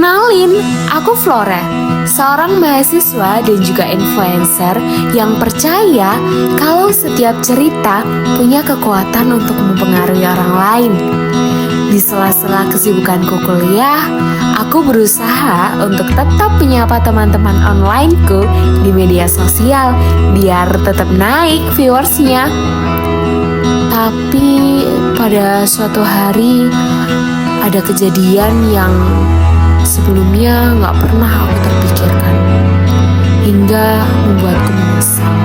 Kenalin, aku Flora, seorang mahasiswa dan juga influencer yang percaya kalau setiap cerita punya kekuatan untuk mempengaruhi orang lain. Di sela-sela kesibukanku kuliah, aku berusaha untuk tetap menyapa teman-teman onlineku di media sosial biar tetap naik viewersnya. Tapi pada suatu hari ada kejadian yang sebelumnya gak pernah aku terpikirkan hingga membuatku menyesal.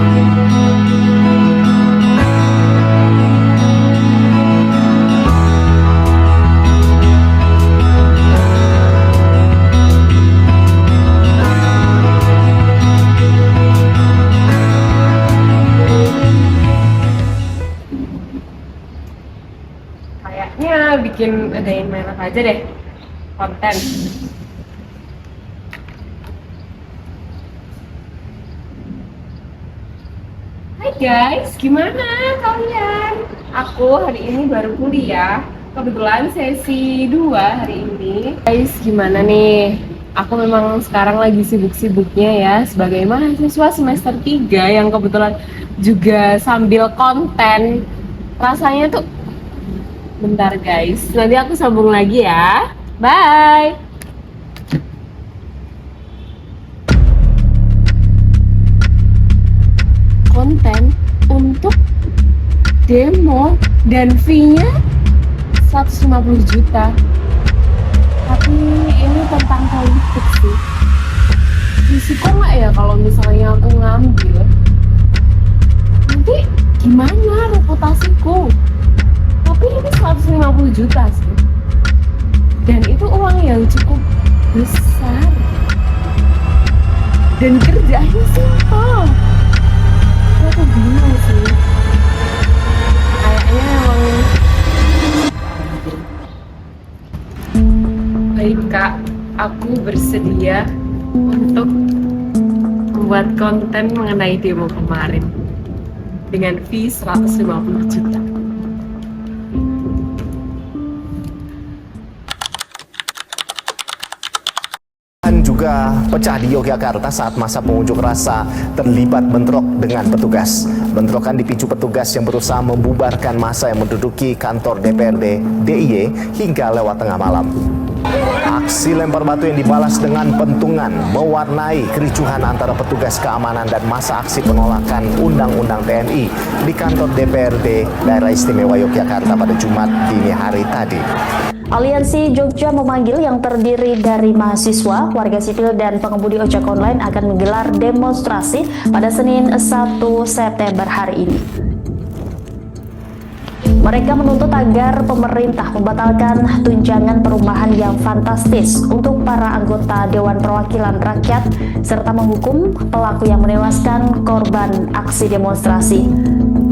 Kayaknya adain main apa aja deh, konten. Hai guys, gimana kalian? Aku hari ini baru kuliah, kebetulan sesi 2 hari ini. Guys, gimana nih? Aku memang sekarang lagi sibuk-sibuknya ya sebagai mahasiswa semester 3 yang kebetulan juga sambil konten. Rasanya tuh bentar guys, nanti aku sambung lagi ya. Bye. Konten untuk demo dan fee-nya 150 juta. Tapi ini tentang politik sih. Risiko nggak ya kalau misalnya aku ngambil? Nanti gimana reputasiku? Tapi ini 150 juta sih. Dan itu uang yang cukup besar. Dan kerjanya simpel. Aku bingung sih. Kayaknya emang baik kak, aku bersedia untuk membuat konten mengenai demo kemarin dengan fee 150 juta. Juga pecah di Yogyakarta saat masa pengunjuk rasa terlibat bentrok dengan petugas. Bentrokan dipicu petugas yang berusaha membubarkan massa yang menduduki kantor DPRD DIY hingga lewat tengah malam. Aksi lempar batu yang dibalas dengan pentungan mewarnai kericuhan antara petugas keamanan dan massa aksi penolakan Undang-Undang TNI di kantor DPRD Daerah Istimewa Yogyakarta pada Jumat dini hari tadi. Aliansi Jogja Memanggil yang terdiri dari mahasiswa, warga sipil, dan pengemudi ojek online akan menggelar demonstrasi pada Senin 1 September hari ini. Mereka menuntut agar pemerintah membatalkan tunjangan perumahan yang fantastis untuk para anggota Dewan Perwakilan Rakyat serta menghukum pelaku yang menewaskan korban aksi demonstrasi.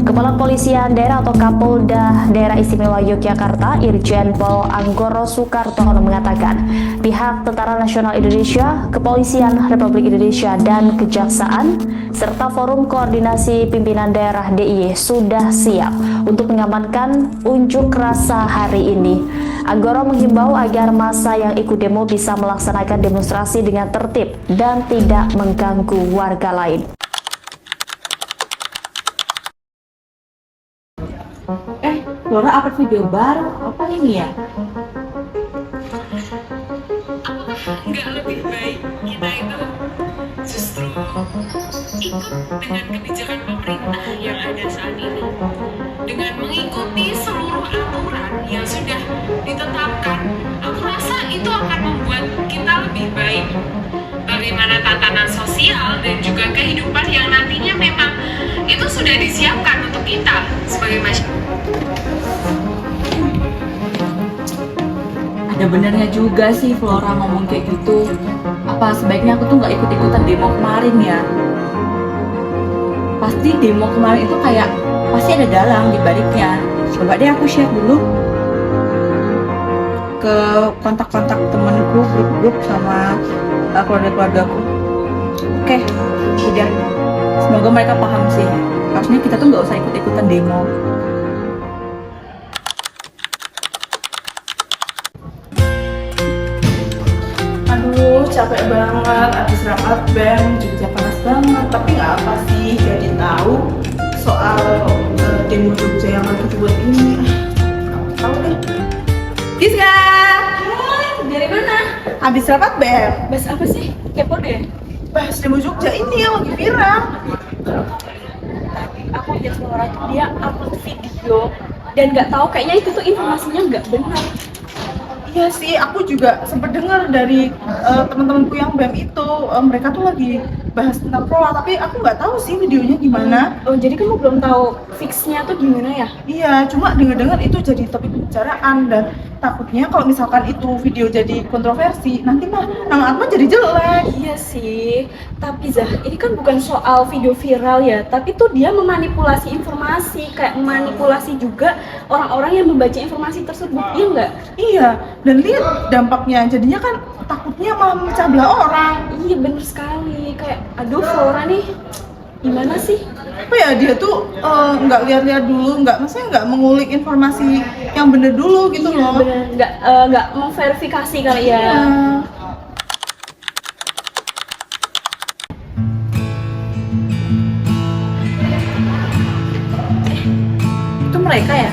Kepala Kepolisian Daerah atau Kapolda Daerah Istimewa Yogyakarta, Irjen Pol Anggoro Soekartono mengatakan, pihak Tentara Nasional Indonesia, Kepolisian Republik Indonesia, dan Kejaksaan, serta Forum Koordinasi Pimpinan Daerah DIY sudah siap untuk mengamankan unjuk rasa hari ini. Anggoro menghimbau agar massa yang ikut demo bisa melaksanakan demonstrasi dengan tertib dan tidak mengganggu warga lain. Flora upload video baru, apa ini ya? Nggak lebih baik kita itu justru ikut dengan kebijakan pemerintah yang ada saat ini, dengan mengikuti seluruh aturan yang sudah ditetapkan. Aku rasa itu akan membuat kita lebih baik. Bagaimana tatanan sosial dan juga kehidupan yang nantinya memang itu sudah disiapkan untuk kita sebagai masyarakat. Ada benernya juga sih Flora ngomong kayak gitu. Apa sebaiknya aku tuh nggak ikut-ikutan demo kemarin ya? Pasti demo kemarin itu kayak pasti ada dalang di baliknya. Coba deh aku share dulu ke kontak-kontak temenku, grup-grup sama keluarga-keluargaku. Oke, udah. Semoga mereka paham sih. Harusnya kita tuh nggak usah ikut-ikutan demo. Aduh, capek banget. Abis rapat BEM, Jogja panas banget. Tapi nggak apa sih, jadi tahu soal demo Jogja yang lagi dibuat ini. Tahu deh. Giska! Dari mana? Habis rapat BEM, Bahas apa sih? Kepo deh. bahas demo Jogja ini yang lagi viral. Aku lihat suara dia upload video dan nggak tahu kayaknya itu tuh informasinya nggak benar. Iya sih, aku juga sempat dengar dari teman-temanku yang BEM itu, mereka tuh lagi bahas tentang Flora, tapi aku nggak tahu sih videonya gimana. Oh, jadi kamu belum tahu fixnya tuh gimana ya? Iya, cuma dengar-dengar itu jadi topik pembicaraan dan takutnya kalau misalkan itu video jadi kontroversi, nanti mah nama Atma jadi jelek. Iya sih, tapi Zah, ini kan bukan soal video viral ya, tapi tuh dia memanipulasi informasi, kayak memanipulasi juga orang-orang yang membaca informasi tersebut, iya nggak? Iya, dan lihat dampaknya, jadinya kan takutnya malah memecah belah orang. Iya bener sekali, kayak aduh Flora nih, gimana sih? Apa ya, dia tuh nggak lihat-lihat dulu, maksudnya nggak mengulik informasi yang bener dulu gitu Iya loh. bener, nggak memverifikasi kali ya. Iya. Itu mereka ya?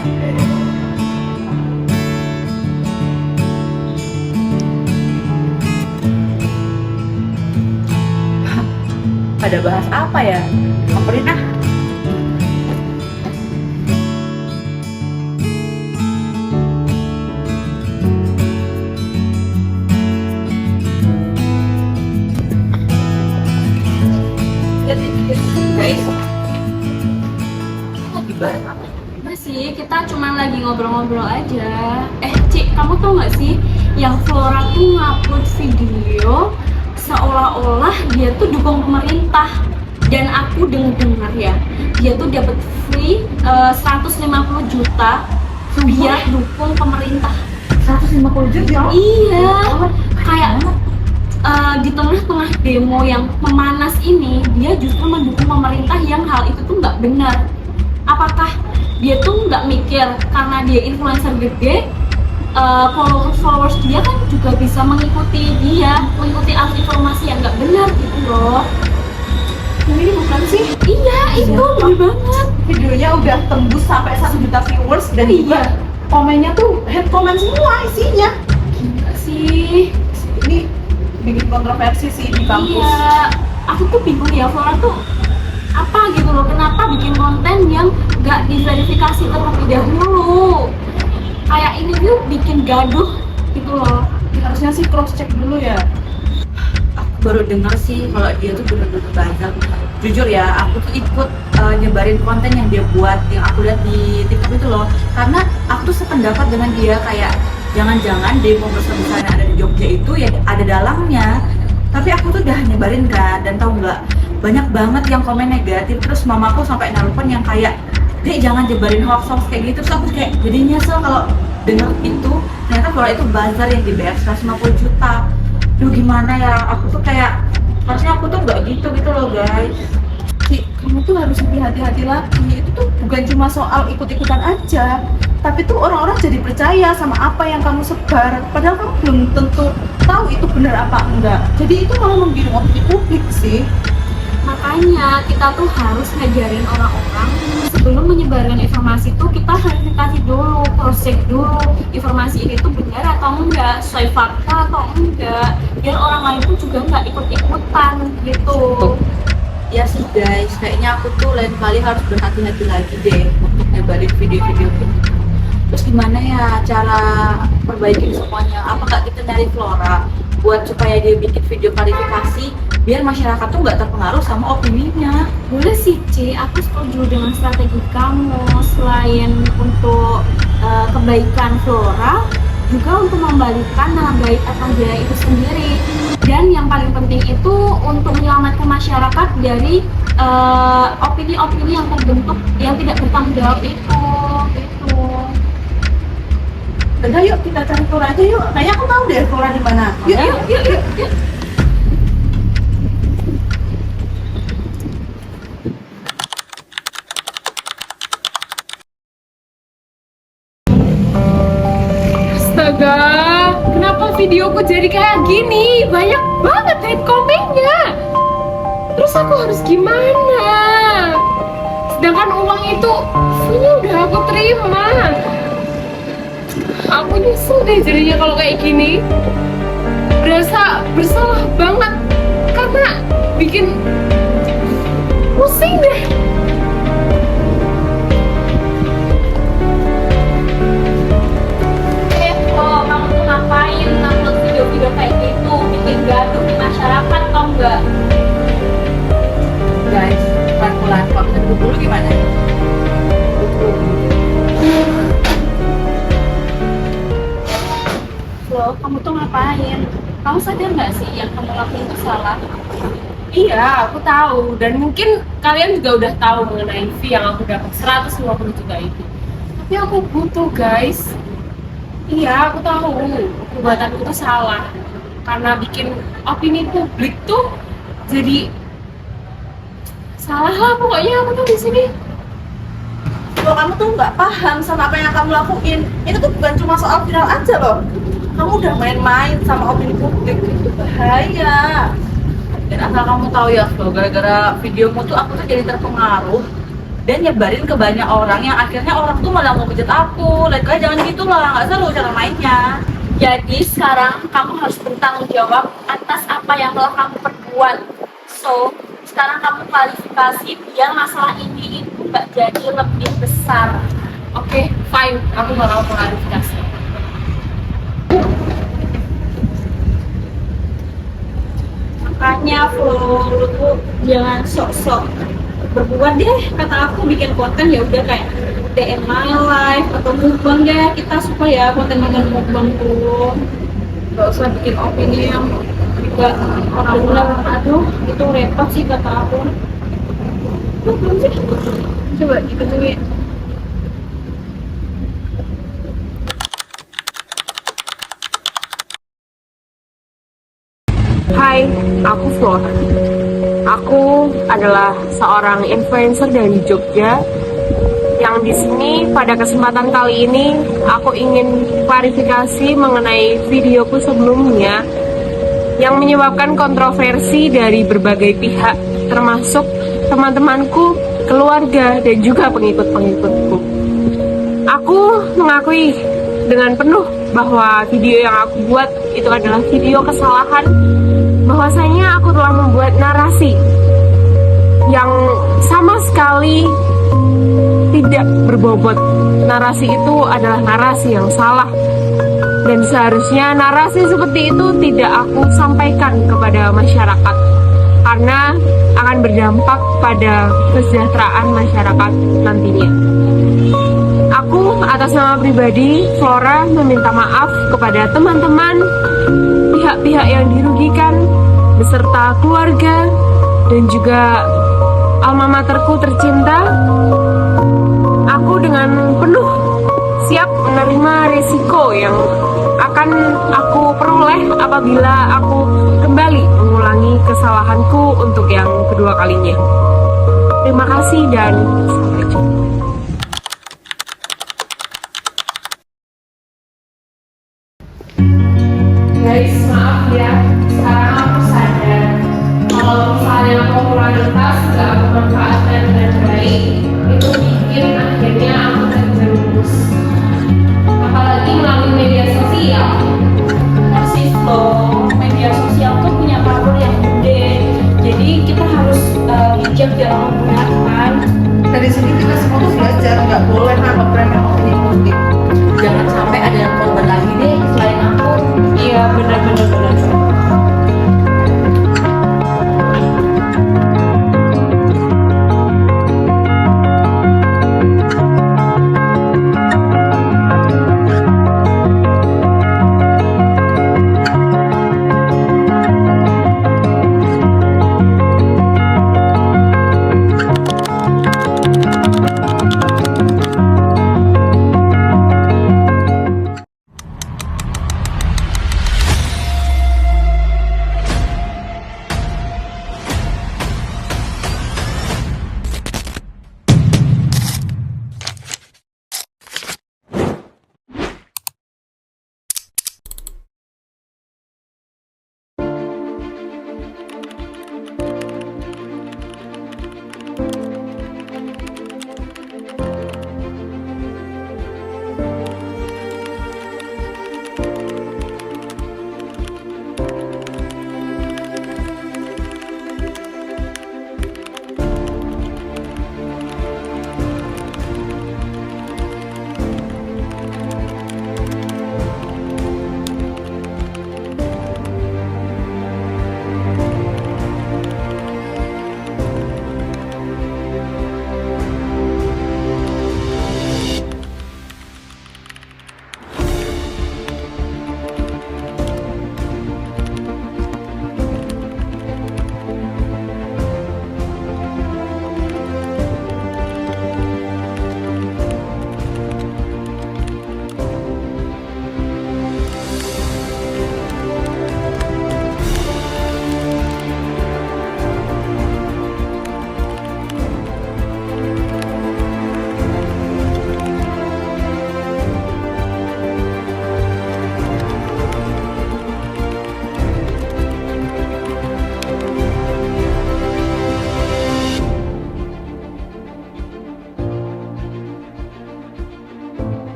Pada bahas apa ya? Samperin ah. Guys, masih kita cuman lagi ngobrol-ngobrol aja. Cik, kamu tau nggak sih yang Flora tuh ngupload video seolah-olah dia tuh dukung pemerintah, dan aku dengar ya dia tuh dapat free 150 juta biar dukung pemerintah. 150 juta? Iya, kayak di tengah-tengah demo yang memanas ini dia justru mendukung pemerintah yang hal itu tuh nggak benar. Apakah dia tuh nggak mikir karena dia influencer gede, followers dia kan juga bisa mengikuti arus informasi yang nggak benar gitu loh. Ini bukan sih? Iya, itu bener banget. Videonya udah tembus sampai 1 juta viewers dan Iya. juga komennya tuh head comment semua isinya. Gila sih. Ini bikin kontroversi sih di kampus. Iya, aku tuh bingung ya, Flora tuh apa gitu loh, kenapa bikin konten yang nggak diverifikasi terlebih dahulu. Kayak ini tuh bikin gaduh gitu loh. Harusnya sih cross check dulu ya. Aku baru dengar sih kalau dia tuh bener-bener bazar. Jujur ya, aku tuh ikut nyebarin konten yang dia buat, yang aku lihat di TikTok itu loh. Karena aku tuh sependapat dengan dia, kayak jangan-jangan demo besar-besaran yang ada di Jogja itu ya ada dalangnya. Tapi aku tuh udah nyebarin kan, dan tau nggak, banyak banget yang komen negatif. Terus mamaku sampai nelpon yang kayak, Dek jangan jebarin hoax kayak gitu. Terus aku kayak jadi nyesel kalau denger itu, ternyata kalau itu bazar yang dibayar 150 juta. Duh gimana ya, aku tuh kayak harusnya aku tuh nggak gitu loh guys. Ci, kamu tuh harus lebih hati-hati lagi. Itu tuh bukan cuma soal ikut-ikutan aja, tapi tuh orang-orang jadi percaya sama apa yang kamu sebar, padahal kamu belum tentu tahu itu benar apa enggak. Jadi itu malah menggiring opini publik sih. Makanya kita tuh harus ngajarin orang-orang sebelum menyebarkan informasi tuh kita verifikasi dulu, cross check dulu informasi ini tuh benar atau enggak, sesuai fakta atau enggak, biar orang lain tuh juga nggak ikut-ikutan gitu. Ya sih guys, kayaknya aku tuh lain kali harus berhati-hati lagi deh untuk nyebarin video-video gitu. Terus gimana ya cara perbaikin semuanya? Apakah kita nyari Flora buat supaya dia bikin video klarifikasi biar masyarakat tuh nggak terpengaruh sama opininya? Boleh sih C, aku setuju dengan strategi kamu. Selain untuk kebaikan Flora, juga untuk membalikan nama baik akun dia itu sendiri. Dan yang paling penting itu untuk menyelamatkan masyarakat dari opini-opini yang terbentuk yang tidak bertanggung jawab itu. Gitu. Udah yuk kita cari Flora aja yuk. Kayaknya aku tahu deh Flora di mana. Yuk. Astaga, kenapa videoku jadi kayak gini? banyak banget hate komennya. Terus aku harus gimana? Sedangkan uang itu fee-nya udah aku terima. Aku nyesel deh jadinya kalau kayak gini. Berasa bersalah banget karena bikin pusing deh. Kamu tuh ngapain upload video-video kayak gitu, bikin gaduh di masyarakat, tau nggak? Guys, pelan-pelan. Kalau kita duduk dulu gimana? Loh, kamu tuh ngapain? Kamu sadar nggak sih yang kamu lakuin itu salah? Iya, aku tahu. Dan mungkin kalian juga udah tahu mengenai fee yang aku dapat 150 juta itu. Tapi aku butuh, guys. Iya, aku tahu perbuatanku itu salah. Karena bikin opini publik tuh jadi salah lah pokoknya aku tuh di sini. Kalau kamu tuh nggak paham sama apa yang kamu lakuin, itu tuh bukan cuma soal viral aja loh. Kamu udah main-main sama opini publik, itu bahaya. Dan asal kamu tahu ya, Flo, gara-gara videomu tuh aku tuh jadi terpengaruh dan nyebarin ke banyak orang yang akhirnya orang tuh malah mau bejat aku. Kayak jangan gitu lah, nggak seru cara mainnya. Jadi sekarang kamu harus bertanggung jawab atas apa yang telah kamu perbuat. So, sekarang kamu klarifikasi biar masalah ini itu nggak jadi lebih besar. Oke, fine. Aku bakal klarifikasi. Makanya Flo, lu tuh jangan sok-sok berbuat deh. Kata aku bikin konten ya udah kayak day in my life atau mukbang deh kita supaya konten-konten mukbang tuh nggak usah bikin opini yang juga orang bilang aduh itu repot sih kata aku. Lu belum sih? Coba diketuin. Hai, aku Flor. Aku adalah seorang influencer dari Jogja yang di sini pada kesempatan kali ini aku ingin klarifikasi mengenai videoku sebelumnya yang menyebabkan kontroversi dari berbagai pihak termasuk teman-temanku, keluarga, dan juga pengikut-pengikutku. Aku mengakui dengan penuh bahwa video yang aku buat itu adalah video kesalahan, bahwasanya aku telah membuat narasi yang sama sekali tidak berbobot. Narasi itu adalah narasi yang salah dan seharusnya narasi seperti itu tidak aku sampaikan kepada masyarakat karena akan berdampak pada kesejahteraan masyarakat nantinya. Aku atas nama pribadi Flora meminta maaf kepada teman-teman, pihak-pihak yang dirugikan, beserta keluarga dan juga alma materku tercinta. Aku dengan penuh siap menerima risiko yang akan aku peroleh apabila aku kembali mengulangi kesalahanku untuk yang kedua kalinya. Terima kasih dan sampai jumpa. Guys, maaf ya, sekarang aku sadar kalau misalnya popularitas gak aku manfaatkan dengan baik, itu bikin akhirnya aku terjerumus, apalagi melalui media sosial. Persis loh, media sosial tuh punya power yang gede. Jadi kita harus bijak dalam menggunakan. Dari sini kita semua tuh belajar, nggak boleh nangkep remeh opini publik. Jangan sampai ada yang korban lagi deh selain aku. Iya, benar-benar.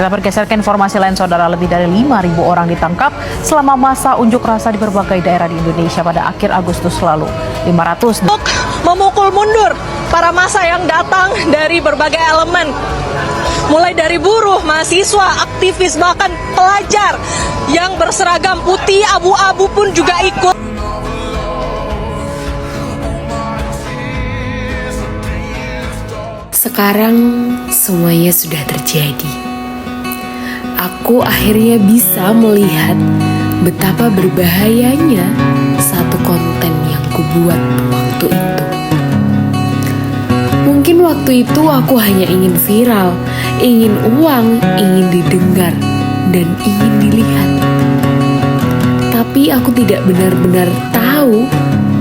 Kita bergeser ke informasi lain, saudara. Lebih dari 5.000 orang ditangkap selama masa unjuk rasa di berbagai daerah di Indonesia pada akhir Agustus lalu. 500 untuk memukul mundur para massa yang datang dari berbagai elemen, mulai dari buruh, mahasiswa, aktivis, bahkan pelajar yang berseragam putih abu-abu pun juga ikut. Sekarang semuanya sudah terjadi. Aku akhirnya bisa melihat betapa berbahayanya satu konten yang kubuat waktu itu. Mungkin waktu itu aku hanya ingin viral, ingin uang, ingin didengar, dan ingin dilihat. Tapi aku tidak benar-benar tahu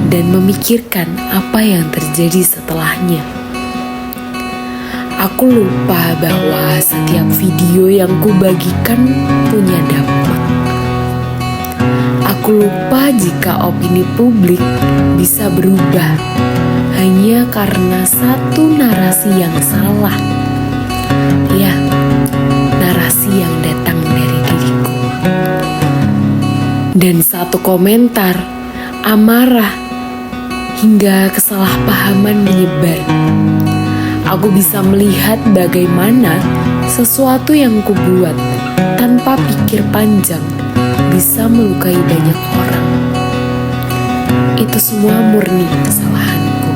dan memikirkan apa yang terjadi setelahnya. Aku lupa bahwa setiap video yang kubagikan punya dampak. Aku lupa jika opini publik bisa berubah hanya karena satu narasi yang salah. Ya, narasi yang datang dari diriku. Dan satu komentar, amarah, hingga kesalahpahaman menyebar. Aku bisa melihat bagaimana sesuatu yang kubuat tanpa pikir panjang bisa melukai banyak orang. Itu semua murni kesalahanku.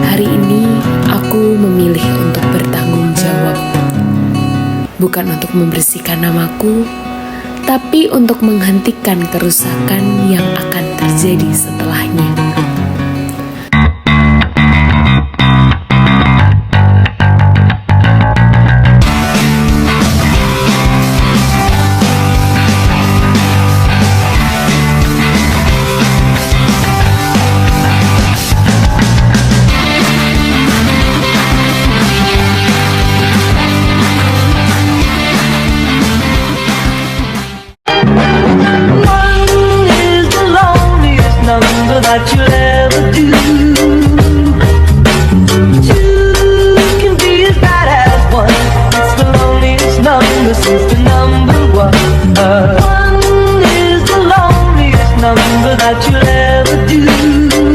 Hari ini aku memilih untuk bertanggung jawab. Bukan untuk membersihkan namaku, tapi untuk menghentikan kerusakan yang akan terjadi setelahnya. That you'll ever do. Two can be as bad as one. It's the loneliest number since the number one. One is the loneliest number that you'll ever do.